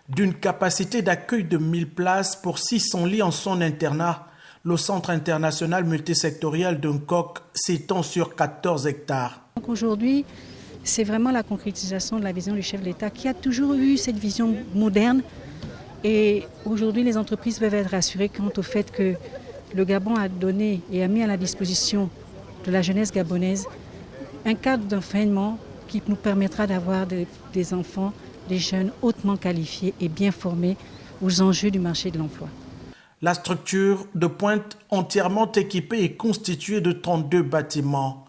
D'une capacité d'accueil de 1000 places pour 600 lits en son internat, le centre international multisectoriel d'Uncock s'étend sur 14 hectares. Aujourd'hui, c'est vraiment la concrétisation de la vision du chef de l'État qui a toujours eu cette vision moderne. Et aujourd'hui, les entreprises peuvent être rassurées quant au fait que le Gabon a donné et a mis à la disposition de la jeunesse gabonaise un cadre d'enseignement qui nous permettra d'avoir des enfants, des jeunes hautement qualifiés et bien formés aux enjeux du marché de l'emploi. La structure de pointe entièrement équipée est constituée de 32 bâtiments.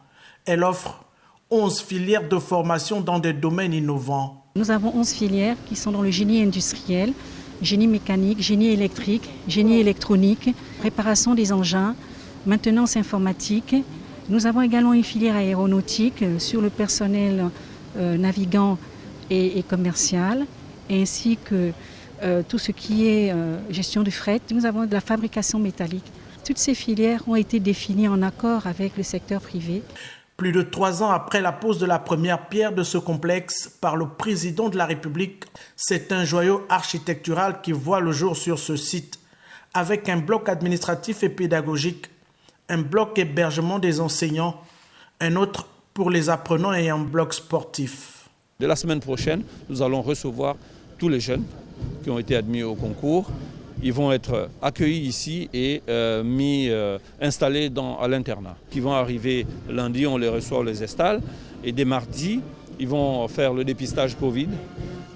Elle offre 11 filières de formation dans des domaines innovants. Nous avons 11 filières qui sont dans le génie industriel, génie mécanique, génie électrique, génie électronique, réparation des engins, maintenance informatique. Nous avons également une filière aéronautique sur le personnel navigant et commercial, ainsi que tout ce qui est gestion du fret. Nous avons de la fabrication métallique. Toutes ces filières ont été définies en accord avec le secteur privé. Plus de 3 ans après la pose de la première pierre de ce complexe par le président de la République, c'est un joyau architectural qui voit le jour sur ce site, avec un bloc administratif et pédagogique, un bloc hébergement des enseignants, un autre pour les apprenants et un bloc sportif. De la semaine prochaine, nous allons recevoir tous les jeunes qui ont été admis au concours. Ils vont être accueillis ici et installés à l'internat. Ils vont arriver lundi, on les reçoit, on les installe. Et dès mardi, ils vont faire le dépistage Covid.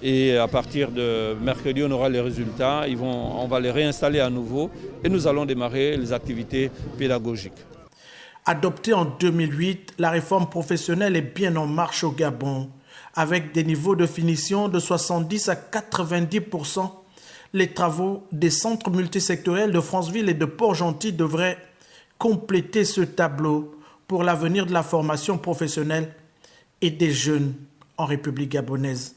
Et à partir de mercredi, on aura les résultats. On va les réinstaller à nouveau et nous allons démarrer les activités pédagogiques. Adoptée en 2008, la réforme professionnelle est bien en marche au Gabon. Avec des niveaux de finition de 70 à 90%, les travaux des centres multisectoriels de Franceville et de Port-Gentil devraient compléter ce tableau pour l'avenir de la formation professionnelle et des jeunes en République gabonaise.